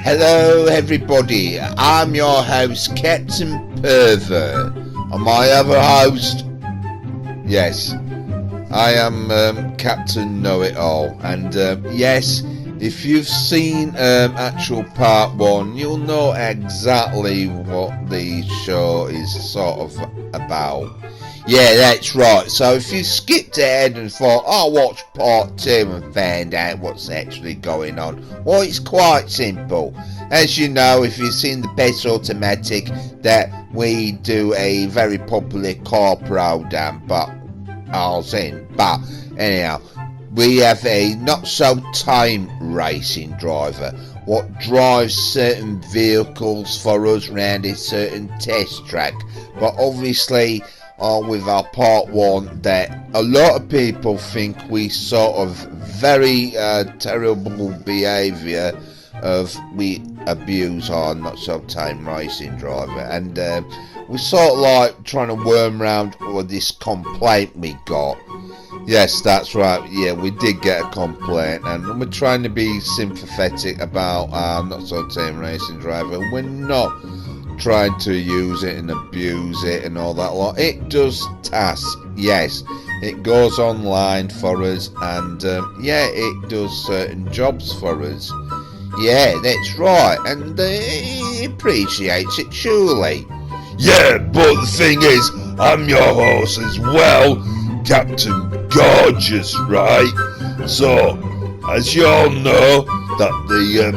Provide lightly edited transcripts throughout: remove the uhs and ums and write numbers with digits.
Hello everybody, I'm your host Captain Perver, and my other host, yes, I am Captain Know-It-All, and yes, if you've seen actual part 1, you'll know exactly what the show is sort of about. Yeah, that's right. So if you skipped ahead and thought, I'll watch part 2 and find out what's actually going on, well, it's quite simple. As you know, if you've seen the Best Automatic, that we do a very popular car program, but anyhow, we have a not-so-time racing driver, what drives certain vehicles for us around a certain test track, but obviously with our part 1 that a lot of people think we sort of very terrible behaviour of we abuse our not-so-time racing driver, and we're sort of like trying to worm around with this complaint we got. Yes, that's right, yeah, we did get a complaint, and we're trying to be sympathetic about our not-so-time racing driver. We're not trying to use it and abuse it and all that lot. It does tasks, yes, it goes online for us, and yeah, it does certain jobs for us. Yeah, that's right, and he appreciates it, surely. Yeah, but the thing is, I'm your horse as well, Captain Gorgeous, right? So, as you all know, that the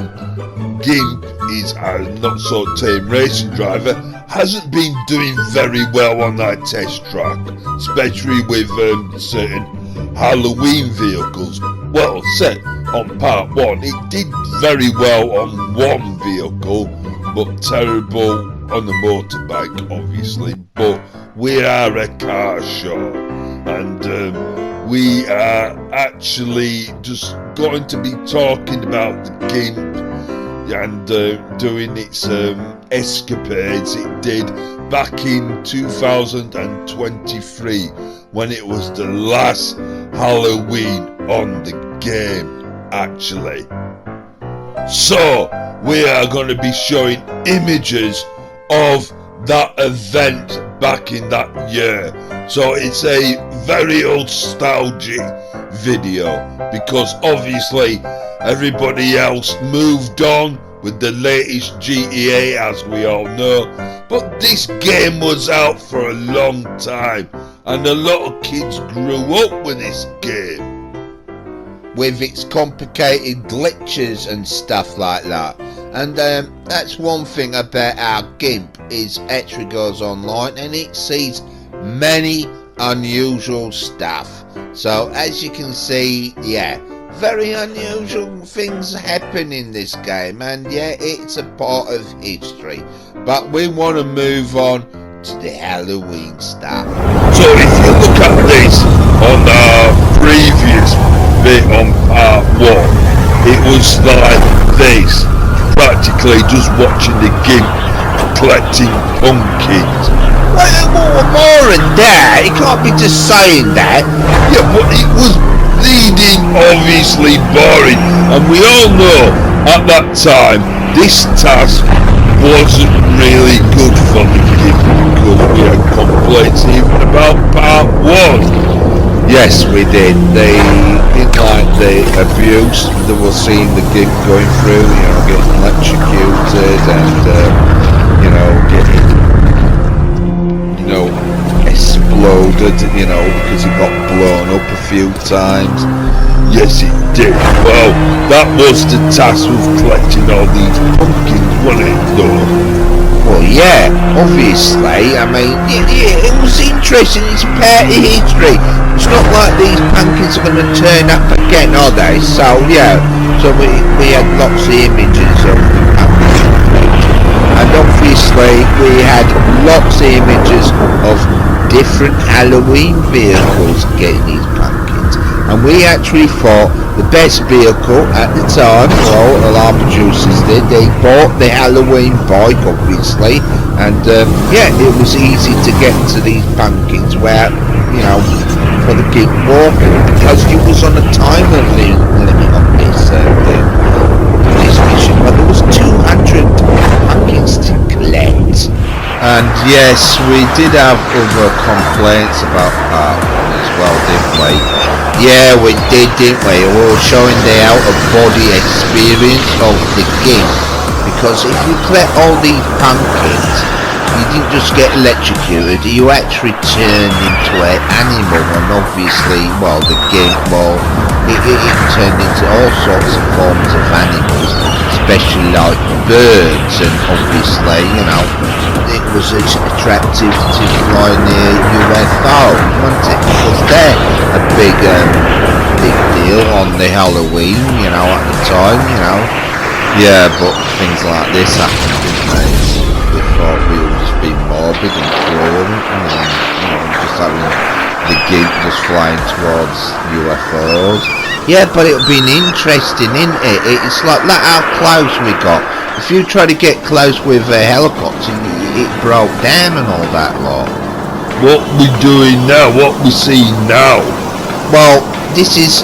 Gimp is a not-so-tame racing driver, hasn't been doing very well on that test track, especially with certain Halloween vehicles. Well, say, on part 1, it did very well on one vehicle, but terrible on the motorbike, obviously. But we are a car show, and we are actually just going to be talking about the Gimp and doing its escapades it did back in 2023 when it was the last Halloween on the game, actually. So we are going to be showing images of that event back in that year. So it's a very nostalgic video, because obviously everybody else moved on with the latest GTA, as we all know, but this game was out for a long time, and a lot of kids grew up with this game, with its complicated glitches and stuff like that. And that's one thing about our Gimp, is actually goes online and it sees many unusual stuff. So as you can see, yeah, very unusual things happen in this game, and yeah, it's a part of history. But we want to move on to the Halloween stuff. So if you look at this on our previous bit on part 1, it was like this, practically just watching the Gimp collecting pumpkins. Well, more than that, you can't be just saying that. Yeah, but it was bleeding obviously boring, and we all know at that time this task wasn't really good for the Gimp, because we had complaints even about part 1. Yes, we did. They didn't like the abuse that we're seeing the Gimp going through, you know, getting electrocuted and, you know, getting, you know, exploded, you know, because it got blown up a few times. Yes, it did. Well, that was the task of collecting all these pumpkins, wasn't it, though? Well, yeah, obviously. I mean, yeah, it was interesting. It's part of history. It's not like these pumpkins are going to turn up again, are they? So, yeah. So we had lots of images of the pumpkins. And obviously, we had lots of images of different Halloween vehicles getting these pumpkins. And we actually thought the best vehicle at the time, well, a lot of producers did, they bought the Halloween bike, obviously, and yeah, it was easy to get to these pumpkins where, you know, for the Gimp walking, because it was on a timer limit on this mission, but there was 200 Yes, we did have other complaints about that one as well, didn't we? Yeah, we did, didn't we? We were showing the out-of-body experience of the Gimp, because if you collect all these pumpkins, you didn't just get electrocuted, you actually turned into an animal, and obviously, well, the Gimp, well, it turned into all sorts of forms of animals, especially like birds, and obviously, you know, it was attractive to fly near UFOs, wasn't it? Because they're a big deal on the Halloween, you know, at the time, you know. Yeah, but things like this happened, didn't they? We thought we would just be morbid and cruel, and you know, just having the Gimp just flying towards UFOs. Yeah, but it would be interesting, isn't it? It's like, look how close we got. If you try to get close with a helicopter, it broke down and all that lot. What we doing now? What we see now? Well, this is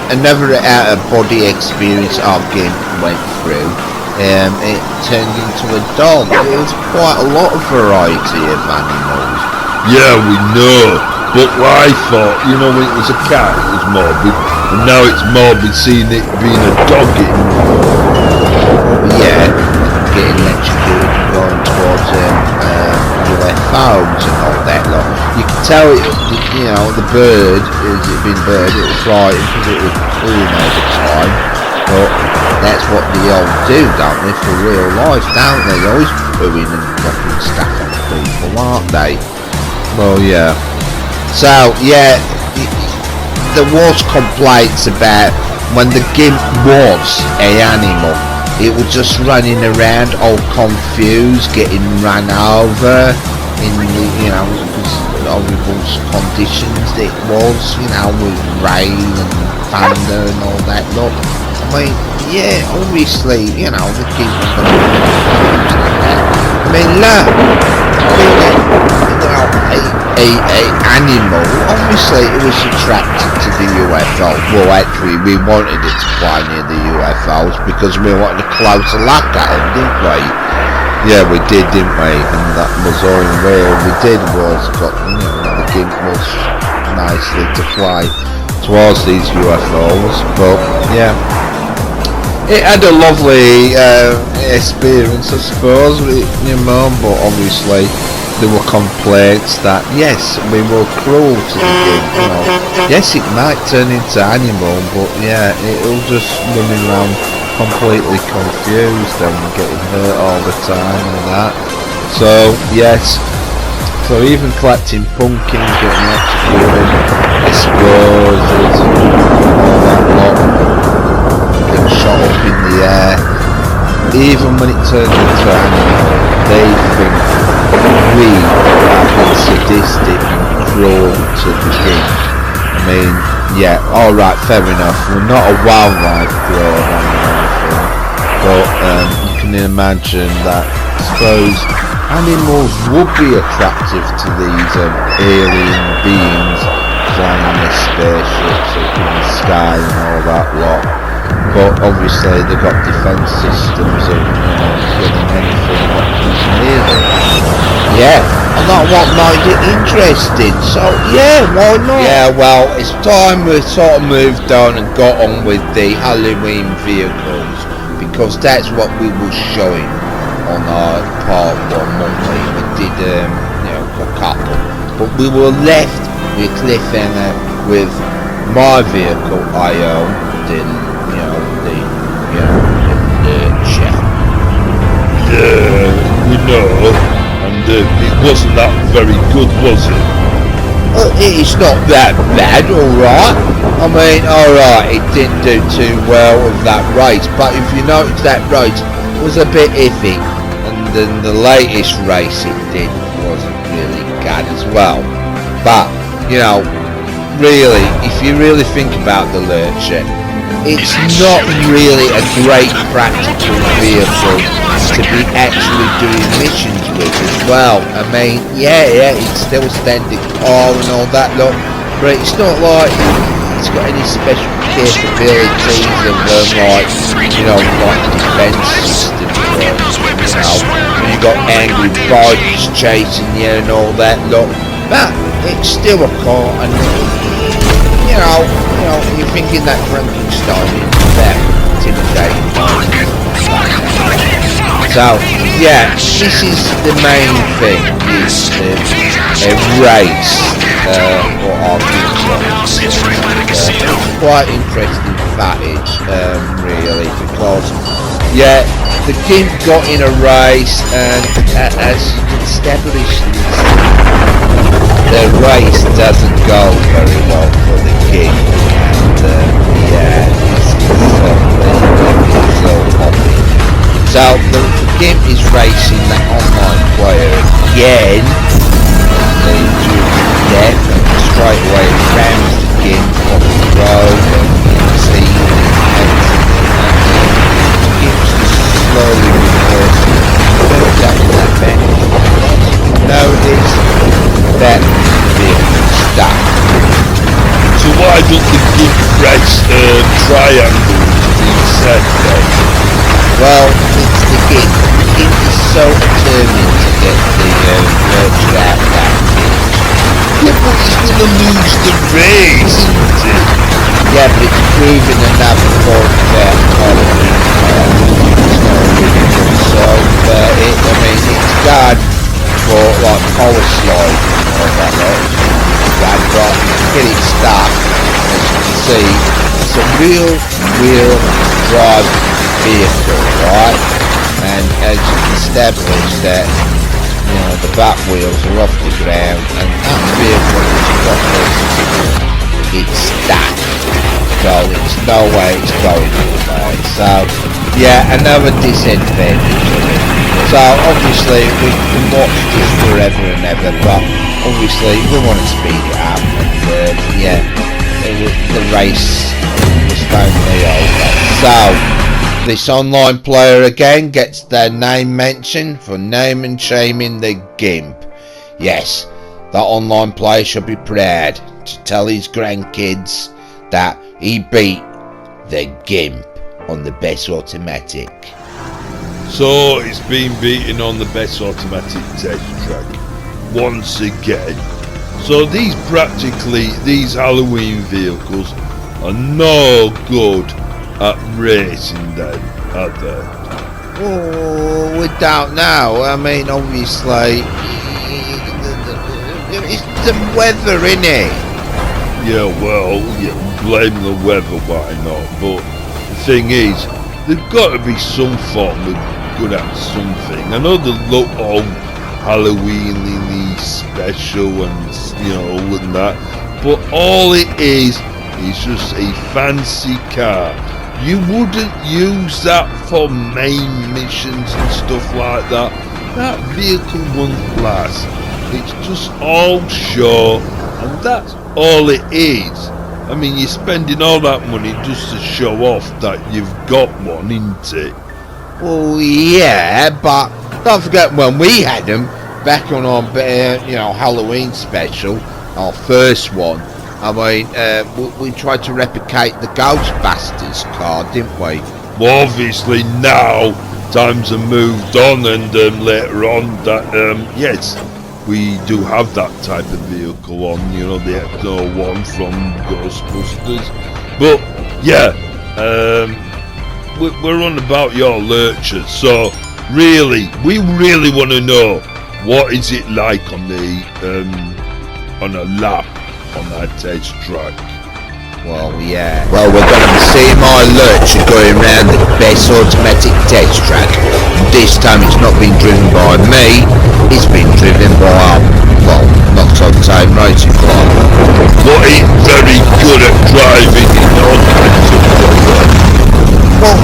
another out-of-body experience our Gimp went through. It turned into a dog. There was quite a lot of variety of animals. Yeah, we know. But I thought, you know, when it was a cat, it was morbid, and now it's morbid seeing it being a dog. Yeah, getting electrocuted and going towards UFOs and all that lot. You can tell it, you know, the bird, as it being a bird, it was flying because it was cooling all the time. But that's what they all do, don't they, for real life, don't they? They're always pooing and dropping stuff on people, aren't they? Well, yeah. So, yeah, there was complaints about when the Gimp was an animal. It was just running around all confused, getting run over in the, you know, horrible conditions it was, you know, with rain and thunder and all that lot. I mean, yeah, obviously, you know, the Gimp was going to be confused like that. I mean, look, a animal, obviously it was attracted to the UFO. Well, actually, we wanted it to fly near the UFOs because we wanted a closer look at them, didn't we? Yeah, we did, didn't we? And that was all we did was got, you know, the Gimp was nicely to fly towards these UFOs, but yeah. It had a lovely experience, I suppose, with your mum, but obviously there were complaints that, yes, we were cruel to the Gimp, you know. Yes, it might turn into animal, but yeah, it'll just running around completely confused and getting hurt all the time and that. So, yes, so even collecting pumpkins, getting executed, exploded, all that lot, getting shot up in the air, even when it turns into animal, they think we are being sadistic and cruel to the Gimp. I mean, yeah, alright, fair enough, we're not a wildlife program or anything, but you can imagine that, I suppose, animals would be attractive to these alien beings flying their spaceships up in the sky and all that lot. But obviously they've got defence systems of, you know, killing anything that comes near them. Yeah, and that's what made it interesting, so yeah, why not? Yeah, well, it's time we sort of moved on and got on with the Halloween vehicles, because that's what we were showing on our part one Monday. We did, you know, a couple, but we were left with cliffhanger with my vehicle I own, the chef. Yeah, we know, and it wasn't that very good, was it? Well, it's not that bad, alright. I mean, alright, it didn't do too well with that race, but if you notice that race was a bit iffy, and then the latest race it did wasn't really good as well. But, you know, really, if you really think about the Lurcher, it's not really a great practical vehicle to be actually doing missions with as well. I mean, yeah, it's still standing car and all that lot, but it's not like it's got any special capabilities of like, you know, like defense systems, you know, when you got angry bikes chasing you and all that lot. But it's still a car, and you know, you're thinking that Frankenstein is that intimidating. So yeah, this is the main thing, is a race for our future. Quite interesting footage, really, because yeah, the Gimp got in a race, and as established, the race doesn't go very well for the Gimp, and yeah, this is so poppy. So the Gimp is racing the online player again, and death, and straight away rams the Gimp off the road, and you can see the Gimp's just slowly reversing down that bench. Notice that vehicle stuck. So why don't the Gimp race triangle instead then? Well, it's the Gimp. The Gimp is so determined to get the merger out of that pitch. Yeah, but he's gonna lose the race, isn't it? Yeah, but it's proving another point about Halloween. It's not really good. So, I mean, it's good for like power slide and all that lot. But get it stuck, as you can see, it's a real drive vehicle, right? And as you can establish that, you know, the back wheels are off the ground, and that vehicle has got this, it's stuck. So there's no way it's going anywhere. So yeah, another disadvantage of it. So obviously we can watch this forever and ever, but obviously we want to speed it up, and yeah, the race was finally over. So this online player again gets their name mentioned for name and shaming the Gimp. Yes, that online player should be proud to tell his grandkids that he beat the Gimp on the best automatic. So it's been beaten on the best automatic test track once again. So these Halloween vehicles are no good at racing then, are they? Oh, we don't know. I mean, obviously, it's the weather, innit? Yeah, well, yeah, blame the weather, why not? But the thing is, there's got to be some form of good at something. I know they look all Halloween-y special and, you know, and that, but all it is just a fancy car. You wouldn't use that for main missions and stuff like that. That vehicle won't last. It's just all show, and that's all it is. I mean, you're spending all that money just to show off that you've got one, isn't it? Well, yeah, but don't forget when we had them back on our, Halloween special, our first one. I mean, we tried to replicate the Ghostbusters car, didn't we? Well, obviously now times have moved on, and later on that yes, we do have that type of vehicle on, you know, the X01 from Ghostbusters. But yeah, we're on about your lurchers, so really, we really want to know what is it like on the on a lap on that test track. Well, yeah. Well, we're going to be seeing my lurcher going around the best automatic test track. This time it's not been driven by me, it's been driven by our, well, not so time racing club. What is very good at driving in all kinds of weather. Well,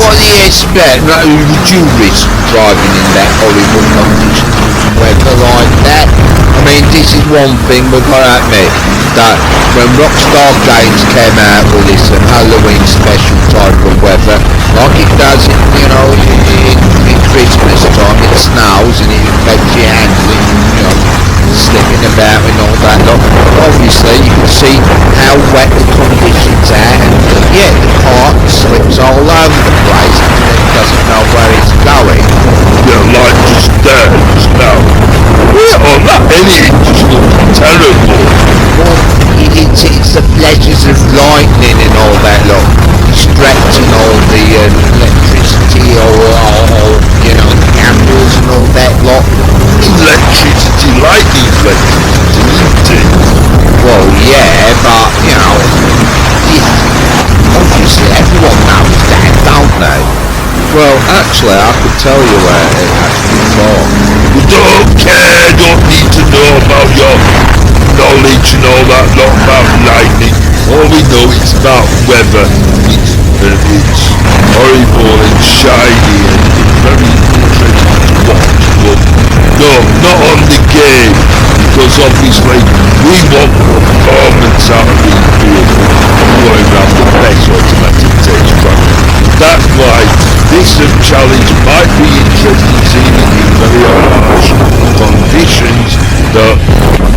what do you expect? No, would you risk driving in that horrible conditions, weather like that? I mean, this is one thing we've got to admit, that when Rockstar Games came out with this Halloween special type of weather, like it does in Christmas time, it snows and it affects your handling, slipping about and all that lot. Obviously, you can see how wet the conditions are, and yeah, the car slips all over the place and it doesn't know where it's going. Yeah, like just lightning electricity, isn't it? Well, yeah, but, obviously everyone knows that, don't they? Well, actually, I could tell you where it actually from. We don't care, don't need to know about your knowledge and all that lot about lightning. All we know is about weather. It's horrible and shiny and it's very interesting to watch. But no, not on the game, because obviously we want performance out of these vehicles. We want to have the best automatic taste track. That's why this challenge might be interesting, seeing it in very harsh conditions, that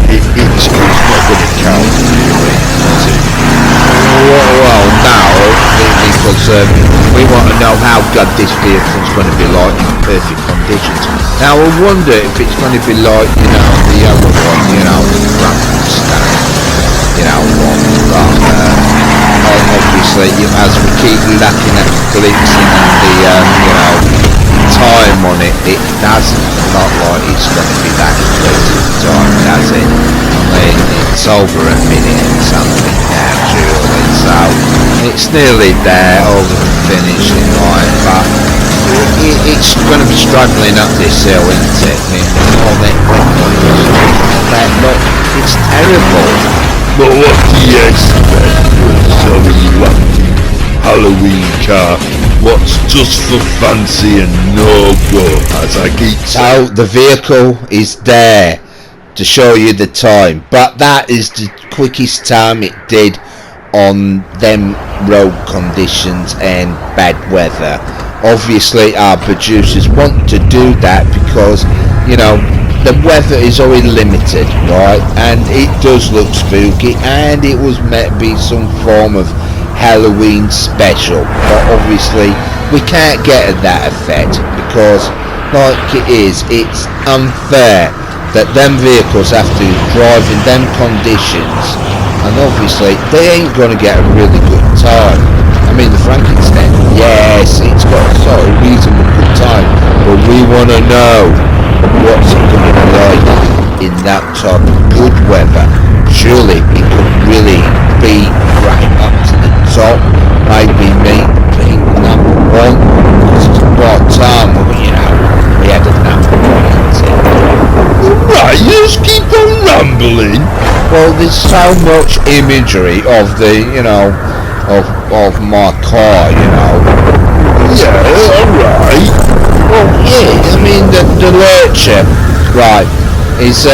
it's not going to count, really, is it? Well, no, because we want to know how good this vehicle's going to be like in perfect conditions. Now, I wonder if it's going to be like, the other one, the Frankenstein, one. But obviously, as we keep looking at the clips and the, time on it, it doesn't look like it's going to be that quick time, does it? I mean, it's over a minute and something now, surely, so it's nearly there, over the finishing line, but it's going to be struggling up this hill, isn't it? I mean, all that look, it's terrible. But what do you expect for a sorry lucky Halloween car? What's just for fancy and no go, as I keep saying. So the vehicle is there to show you the time, but that is the quickest time it did on them road conditions and bad weather. Obviously our producers want to do that because the weather is always limited, right? And it does look spooky, and it was meant to be some form of Halloween special, but obviously we can't get that effect because it's unfair that them vehicles have to drive in them conditions, and obviously they ain't going to get a really good time. I mean, the Frankenstein, yes, it's got a reasonable good time, but we want to know what's it going to be like in that type of good weather. Surely it could really be right up to the top, maybe being number one, because it's about time we had a number one, isn't it? Right, you just keep on rambling. Well, there's so much imagery of the, of my car, Yeah, alright. Well, yeah, I mean, the Lurcher, right, is,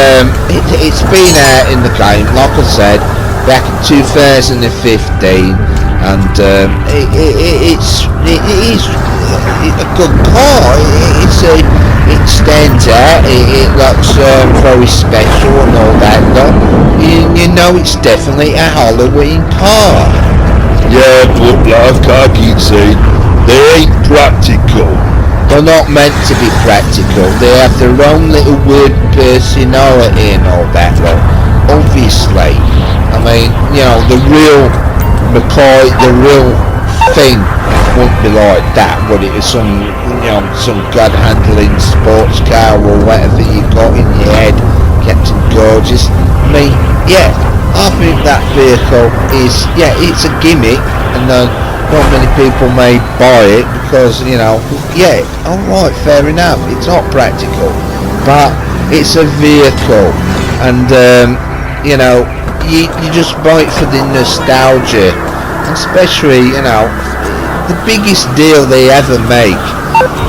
it's been out in the game, like I said, back in 2015, and it's a good car. It stands out. It looks very special and all that. It's definitely a Halloween car. Yeah, but like I keep saying, they ain't practical. They're not meant to be practical. They have their own little weird personality and all that. Obviously, I mean, the real McCoy, the real thing won't be like that, would it? Some gut handling sports car or whatever you got in your head, Captain Gorgeous. I mean, I think that vehicle is, it's a gimmick, and not many people may buy it because, alright, fair enough, it's not practical, but it's a vehicle, and, you just buy it for the nostalgia, especially, the biggest deal they ever make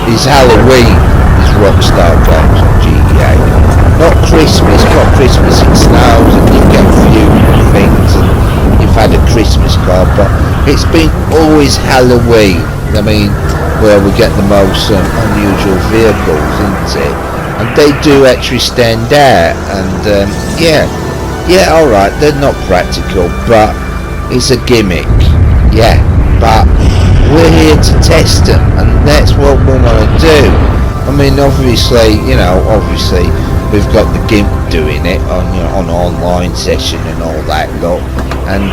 is Halloween, is Rockstar Games on GTA. Not Christmas, it snows and you get a few things and you've had a Christmas card, but it's been always Halloween, I mean, where we get the most unusual vehicles, isn't it? And they do actually stand out, and alright, they're not practical, but it's a gimmick, but we're here to test them, and that's what we want to do. I mean, obviously, we've got the Gimp doing it on online session and all that lot, and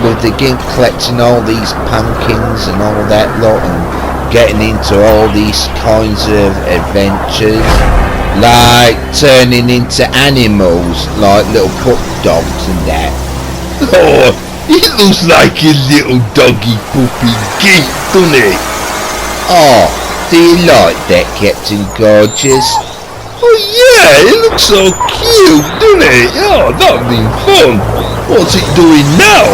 with the Gimp collecting all these pumpkins and all that lot, and getting into all these kinds of adventures, like turning into animals, like little pup dogs and that. Oh, it looks like a little doggy puppy Gimp, doesn't it? Oh, do you like that, Captain Gorgeous? Oh yeah, it looks so cute, doesn't it? Oh, that'd be fun. What's it doing now?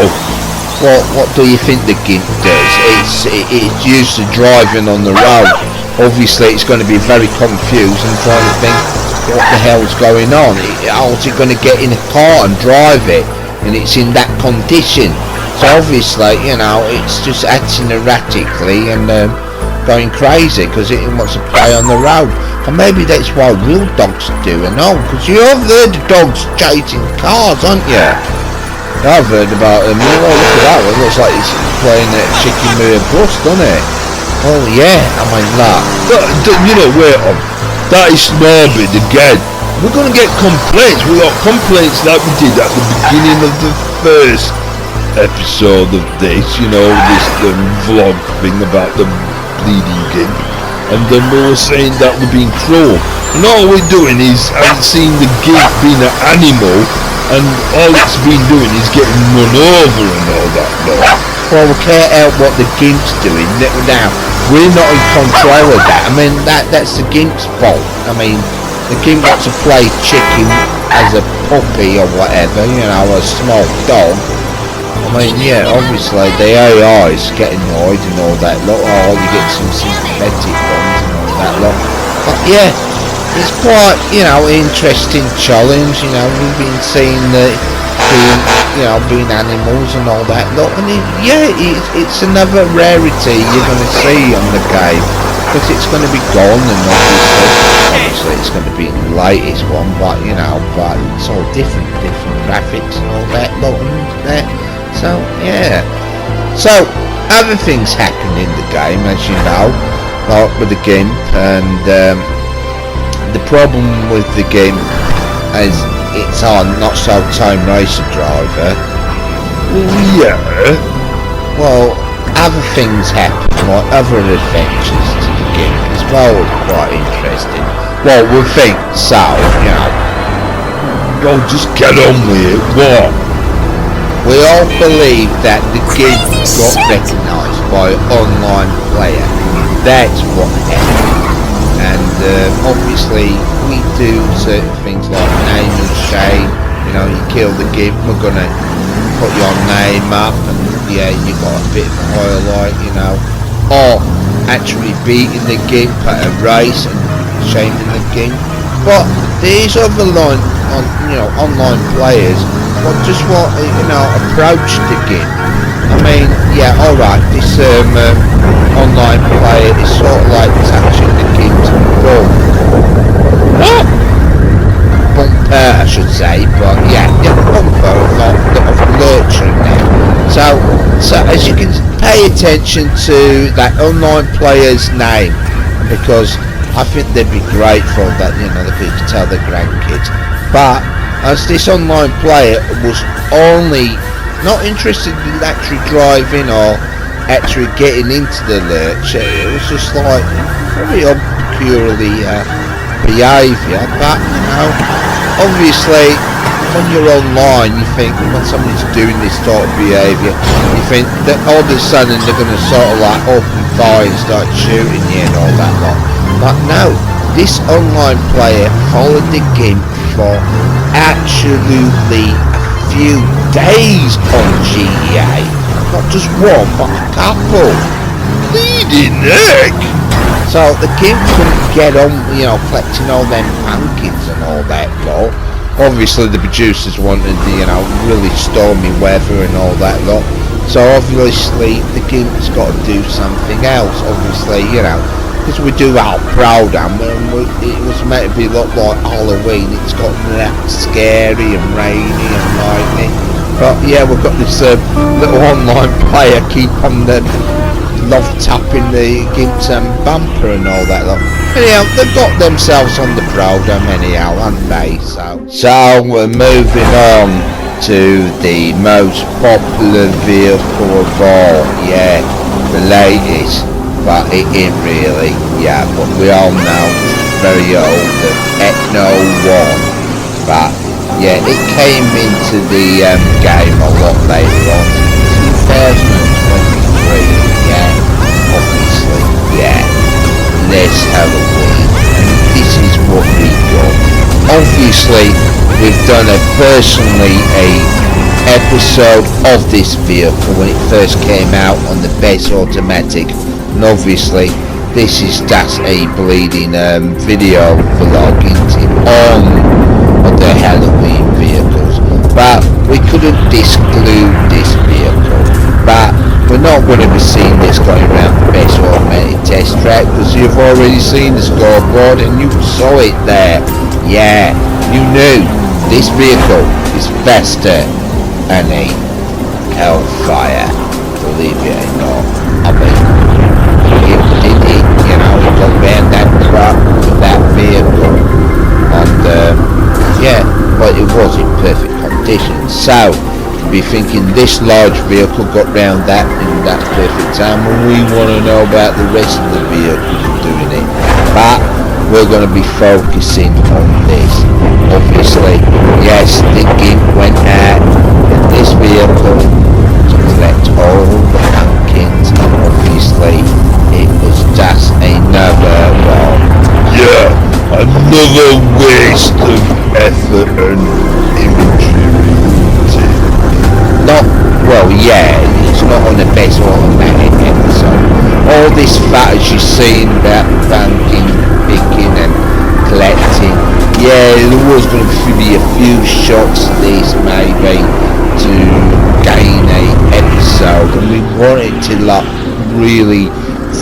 What do you think the Gimp does? It's used to driving on the road. Obviously, it's going to be very confused and trying to think what the hell's going on. How's it going to get in a car and drive it? And it's in that condition. So obviously, you know, it's just acting erratically and going crazy because it wants to play on the road. And maybe that's why real dogs do and all. Because you have heard of dogs chasing cars, haven't you? I've heard about them. Oh, look at that one. Looks like it's playing at Chicken Mirror Bus, doesn't it? Oh yeah, I mean that. You know, wait on. That is morbid again. We're gonna get complaints. We got complaints like we did at the beginning of the first episode of this, you know, this vlog thing about the bleeding Gimp. And then we were saying that we're being cruel. And all we're doing is seeing the Gimp being an animal, and all it's been doing is getting run over and all that. Well, we can't help what the Gimp's doing. Now, we're not in control of that. I mean, that's the Gimp's fault. I mean, the Gimp wants to play chicken as a puppy or whatever, you know, a small dog. I mean, yeah, obviously the AI's get annoyed and all that lot. Oh, you get some sympathetic ones and all that lot. But yeah, it's quite, you know, interesting challenge. You know, we've been seeing being animals and all that lot, and it's another rarity you're going to see on the game because it's going to be gone, and obviously it's going to be the latest one, but you know, but it's all different graphics and all that lot and that. So yeah, so other things happen in the game, as you know, like with the Gimp, and the problem with the Gimp is it's on not so time racer driver. Yeah. Well, other things happen, like other adventures to the Gimp as well, quite interesting. Well, we think so, you know. Oh, just get on with it. What? We all believe that the Gimp got recognised by an online player. That's what happened. And obviously we do certain things like name and shame. You know, you kill the Gimp, we're gonna put your name up, and yeah, you got a bit of a highlight, you know. Or actually beating the Gimp at a race and shaming the Gimp. But these other online players just want, you know, approach the Gimp. I mean, yeah, alright, this online player is sort of like touching the Gimp's bum. What? Bumper, I should say, but yeah, bumper, like lurching now. So as you can pay attention to that online player's name, because I think they'd be grateful that, you know, they could tell their grandkids. But as this online player was only not interested in actually driving or actually getting into the lurch, it was just like very peculiarly behaviour. But you know, obviously when you're online, you think when somebody's doing this sort of behaviour, you think that all of a sudden they're going to sort of like open fire and start shooting you and all that lot. But no, this online player followed the Gimp for absolutely a few days on GTA. Not just one, but a couple. Bleeding heck! So the Gimp couldn't get on, you know, collecting all them pumpkins and all that lot. Obviously the producers wanted, you know, really stormy weather and all that lot. So obviously the Gimp's got to do something else, obviously, you know. Because we do our proud and it was meant to be look like Halloween. It's got that scary and rainy and lightning. But yeah, we've got this little online player keep on the love tapping the Gimp's bumper and all that lot. Anyhow, they've got themselves on the program anyhow, haven't they? So we're moving on to the most popular vehicle of all. Yeah, the latest. But it ain't really, yeah, but we all know very old, the Ethno 1, but yeah, it came into the game a lot later on, 2023, yeah, obviously, yeah, less Halloween, and this is what we got. Obviously, we've done a episode of this vehicle when it first came out on the base automatic, and obviously this is just a bleeding video vlogging on the Halloween vehicles, but we couldn't exclude this vehicle. But we're not going to be seeing this going around the best automatic test track, because you've already seen the scoreboard and you saw it there. Yeah, you knew this vehicle is faster than a Hellfire, believe it or not. I mean, it did it, you know, it got round that truck with that vehicle, and yeah, but it was in perfect condition. So you'd be thinking this large vehicle got round that in that perfect time, and we want to know about the rest of the vehicles doing it. But we're going to be focusing on this. Obviously, yes, the Gimp went out in this vehicle to collect all the pumpkins, and obviously it was just another one. Yeah, another waste of effort and imagery. Not, well, yeah, it's not on the best automatic episode. All this footage you're seeing about pumpkin picking and collecting, yeah, there was going to be a few shots of this maybe to gain a episode, and we want it to look really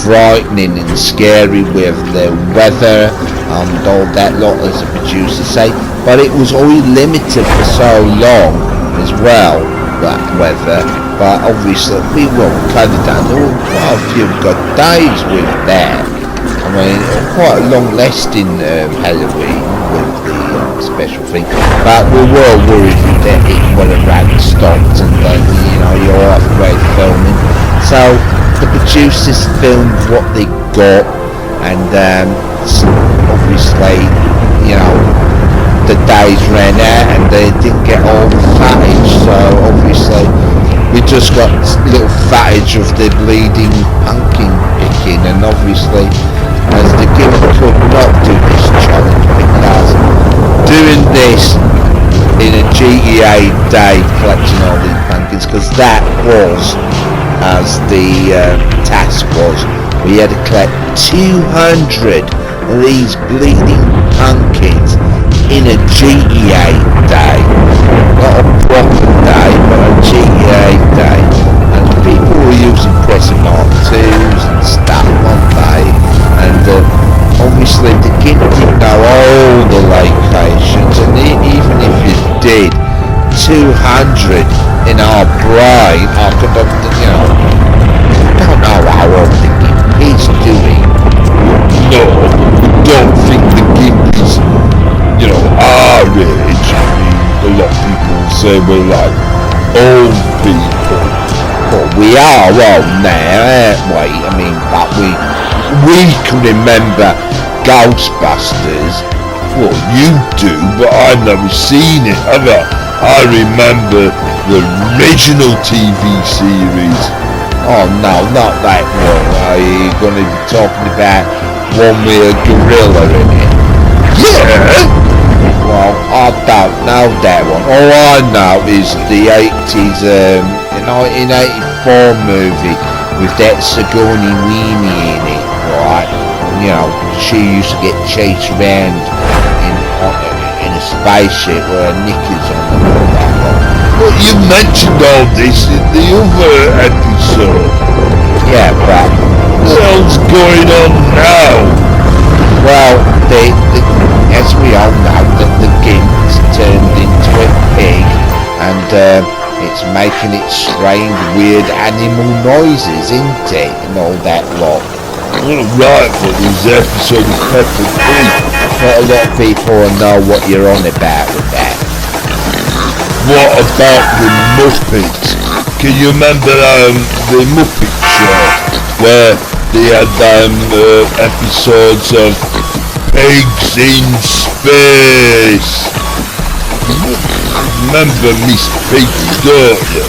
frightening and scary with the weather and all that lot, as the producers say, but it was only limited for so long as well, that weather. But obviously we will cut it down. There were quite a few good days with that. I mean, quite a long lasting Halloween with the special thing, but we were worried that it would have run stopped and then, you know, you're halfway filming. So the producers filmed what they got, and obviously, you know, the days ran out and they didn't get all the footage, so obviously we just got little footage of the bleeding pumpkin picking, and obviously as the Gimp could not do this challenge, because doing this in a GTA day collecting all these pumpkins, because that was as the task was, we had to collect 200 of these bleeding pumpkins in a GTA day, not a proper day, but a GTA day, and people were using pressing R2s and stuff on day, and obviously the Gimp didn't know all the locations, and even if you did 200 in our brain, I could have, you know, don't know how old the Gimp is doing. No, we don't think the Gimp is, you know, our age. I mean, a lot of people say we're like old people. Well, we are old now, aren't we? I mean, but we can remember Ghostbusters. Well, you do, but I've never seen it, have I? I remember the original TV series. Oh no, not that one. Are you going to be talking about one with a gorilla in it? Yeah! Well, I don't know that one. All I know is the 80s, 1984 movie with that Sigourney Weenie in it, right? You know, she used to get chased around in a spaceship with her knickers on and all that one. Well, you mentioned all this in the other episode. Yeah, but What the hell's going on now? well, as we all know, the Gimp's turned into a pig, and it's making its strange, weird animal noises, isn't it? And all that lot. Right, but there's the episode of Peppa Pig. Not a lot of people will know what you're on about with that. What about the Muppets? Can you remember the Muppet Show where they had episodes of pigs in space. Remember Miss Pig, don't you?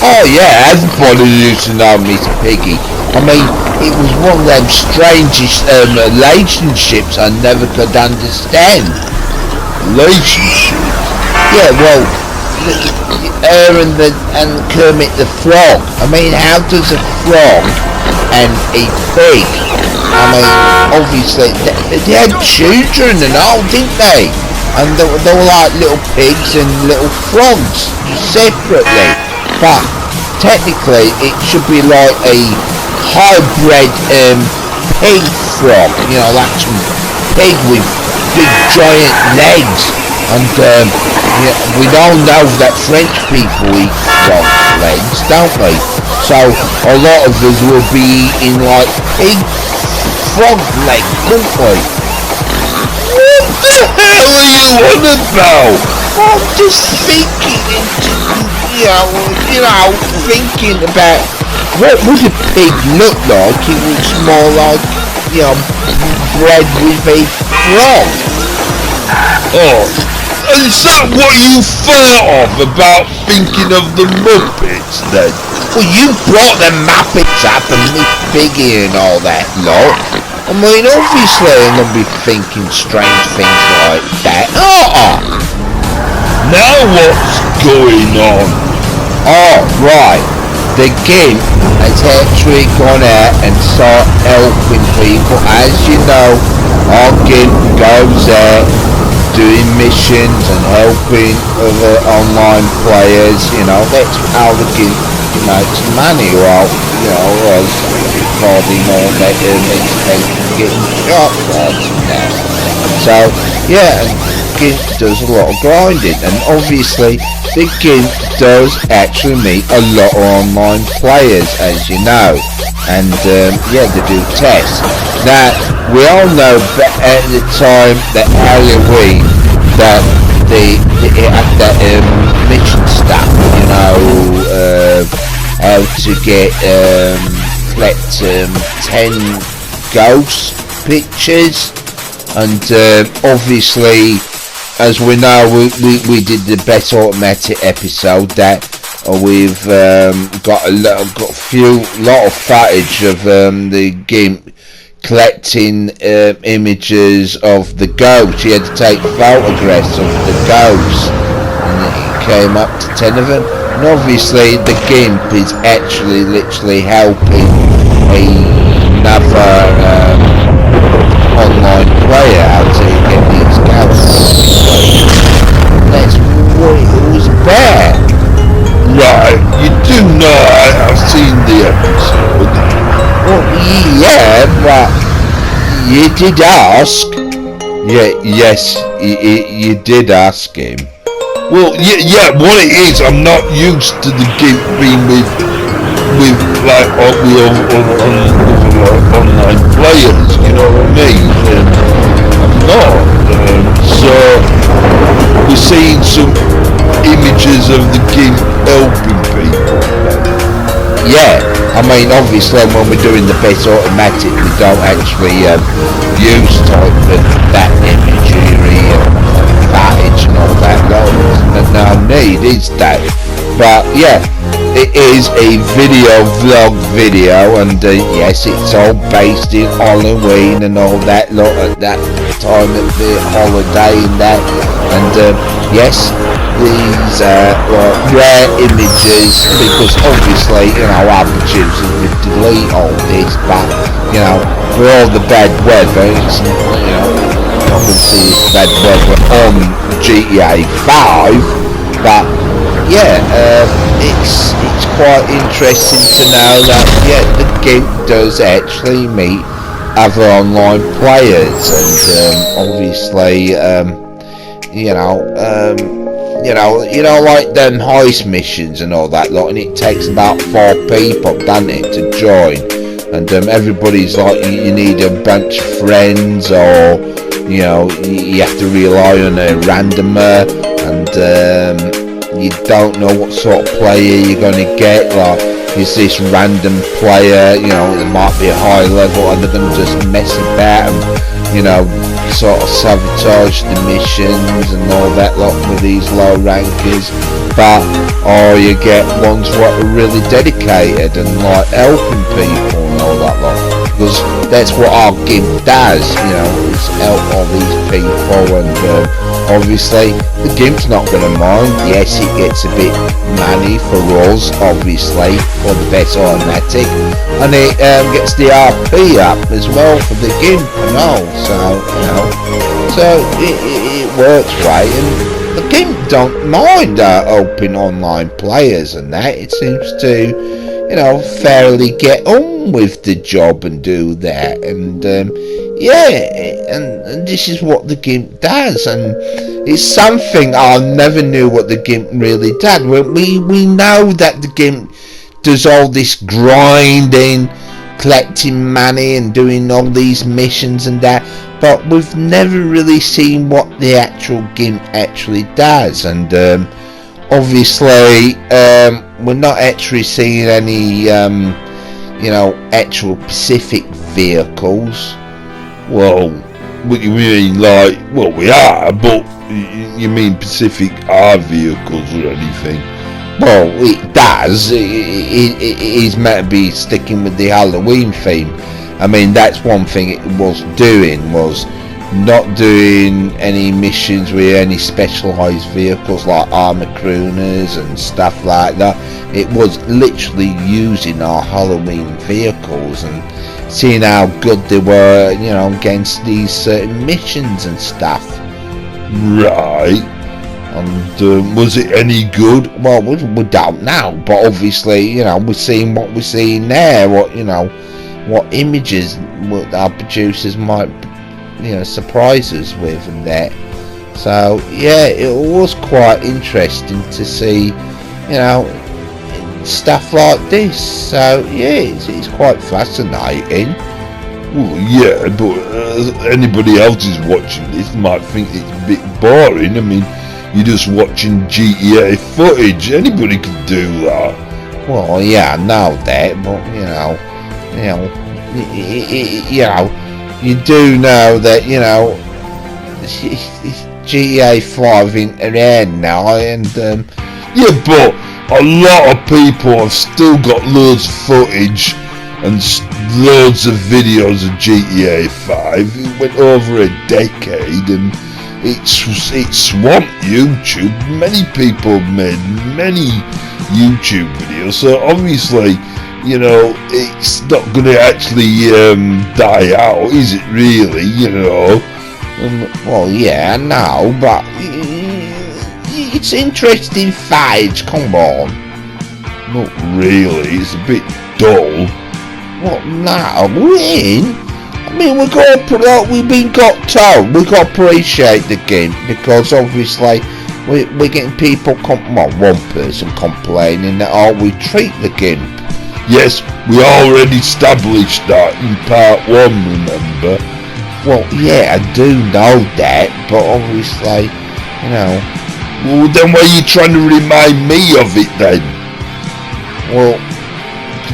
Oh yeah, everybody used to know Miss Piggy. I mean, it was one of them strangest relationships I never could understand. Relationship? Yeah, well, her and Kermit the Frog. I mean, how does a frog and a pig? I mean, obviously they had children and all, didn't they? And they were like little pigs and little frogs separately. But technically, it should be like a hybrid pig frog. You know, like some pig with big giant legs. And yeah, we all know that French people eat frog legs, don't we? So a lot of us will be eating like pig frog leg, won't we? What the hell are you on about? I'm just thinking, thinking about what would a pig look like. It looks more like, bred with a frog. Oh, is that what you thought of about thinking of the Muppets then? Well, you brought the Muppets up and Miss Piggy and all that lot. I mean, obviously I'm going to be thinking strange things like that. Now what's going on? Oh, right. The Gimp has actually gone out and started helping people. As you know, our Gimp goes out doing missions and helping other online players. That's how the Gimp makes money. Well, us recording all that getting shot now. So, yeah, and Gimp does a lot of grinding, and obviously the Gimp does actually meet a lot of online players, as you know, and they do tests. Now, we all know that at the time that Halloween, that they had that mission stuff, how to get collect 10 ghost pictures, and obviously, as we know, we did the best automatic episode that we've got a lot of footage of the Gimp collecting images of the ghosts. He had to take photographs of the ghosts, and it came up to 10 of them. And obviously the Gimp is actually literally helping another online player out to get these ghosts. That's what it was about. Right, you do know I've seen the episode. Well, yeah, but you did ask. Yes, you did ask him. Well, yeah, what it is, I'm not used to the Gimp being with like the online players, you know what I mean? I'm not. So, we're seeing some images of the Gimp helping people. Yeah, I mean, obviously when we're doing the best automatic, we don't actually use type of that imagery and footage and all that. No need is that. But yeah, it is a vlog video, and yes, it's all based in Halloween and all that lot at that time of the holiday and that, and yes, these rare images, because obviously our producers would delete all this, but for all the bad weather, it's, obviously it's bad weather on GTA 5, but yeah, it's quite interesting to know that the Gimp does actually meet other online players, and obviously like them heist missions and all that lot, and it takes about 4 people, doesn't it, to join, and everybody's like, you need a bunch of friends, or you have to rely on a randomer, and you don't know what sort of player you're going to get. Like, is this random player, it might be a high level, and they're going to just mess about and sort of sabotage the missions and all that lot with these low rankers, or you get ones what are really dedicated and like helping people and all that lot, because that's what our Gimp does, you know, is help all these people. And obviously the Gimp's not going to mind. Yes, it gets a bit money for us, obviously, for the best automatic, and it gets the RP up as well for the Gimp and all, so you know, so it works right. And the Gimp don't mind open online players and that. It seems to, you know, fairly get on with the job and do that. And yeah, and this is what the Gimp does, and it's something I never knew what the Gimp really did. We know that the Gimp does all this grinding, collecting money and doing all these missions and that, but we've never really seen what the actual Gimp actually does. And obviously we're not actually seeing any you know, actual specific vehicles. Well, what you mean, like, well, we are, but you mean Pacific R vehicles or anything? Well, it does. It is meant to be sticking with the Halloween theme. I mean, that's one thing it was doing, was not doing any missions with any specialised vehicles like armour crooners and stuff like that. It was literally using our Halloween vehicles and seeing how good they were, you know, against these certain missions and stuff. Right. And was it any good? Well, we don't know, but obviously, you know, we're seeing what we're seeing there. What, you know, what images what our producers might, you know, surprise us with and that. So yeah, it was quite interesting to see, you know, stuff like this. So yeah, it's quite fascinating. Well, yeah, but anybody else is watching this might think it's a bit boring. I mean, you're just watching GTA footage. Anybody can do that. Well, yeah, I know that, but you know, you do know that, you know, it's GTA 5 in around now, and yeah, but a lot of people have still got loads of footage and loads of videos of GTA 5. It went over a decade and it swamped YouTube. Many people have made many YouTube videos, so obviously, you know, it's not going to actually die out, is it really, you know? Well, yeah, I know, but it's interesting footage, come on. Not really, it's a bit dull. Well, no, I mean, we've been told we got to appreciate the game, because obviously we're getting people, one person complaining that, oh, we treat the Gimp. Yes, we already established that in part 1, remember? Well, yeah, I do know that, but obviously, you know. Well, then why are you trying to remind me of it then? Well,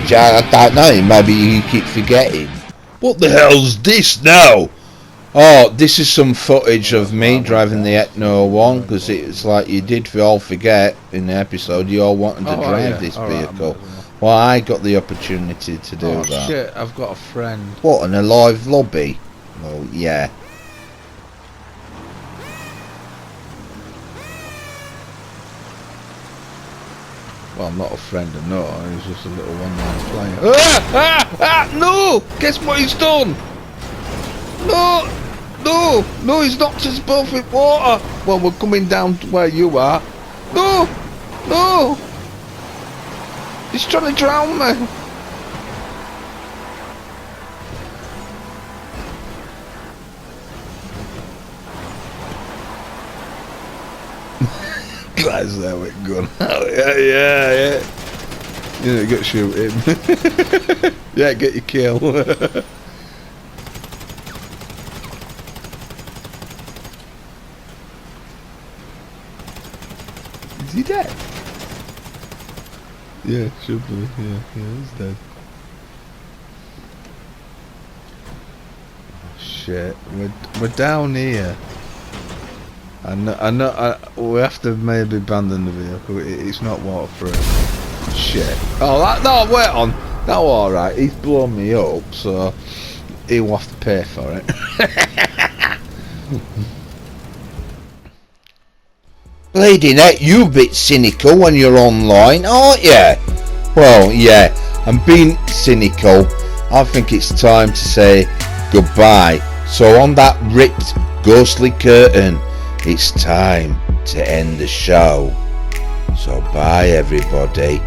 I don't know, maybe you keep forgetting. What the hell's this now? Oh, this is some footage of me driving the Ethno 1, because it's like you did all forget in the episode, you all wanted to drive this vehicle. Right, well, I got the opportunity to do that. Oh shit, I've got a friend. What, in a live lobby? Well, yeah. Well, I'm not a friend of Noah, he's just a little one-man player. No! Guess what he's done? No, he's knocked us both in water. Well, we're coming down to where you are. No! He's trying to drown me. That's how it gone. Oh, yeah. Yeah, get shoot him. Yeah, get your kill. Is he dead? Yeah, should be. Yeah, he's dead. Oh, shit. shit. We're down here. I know. We have to maybe abandon the vehicle. It's not waterproof. Shit. Oh, no, wait on. No, alright. He's blown me up, so he'll have to pay for it. Lady Net, you're a bit cynical when you're online, aren't you? Well, yeah, I'm being cynical. I think it's time to say goodbye. So on that ripped, ghostly curtain, it's time to end the show. So bye everybody.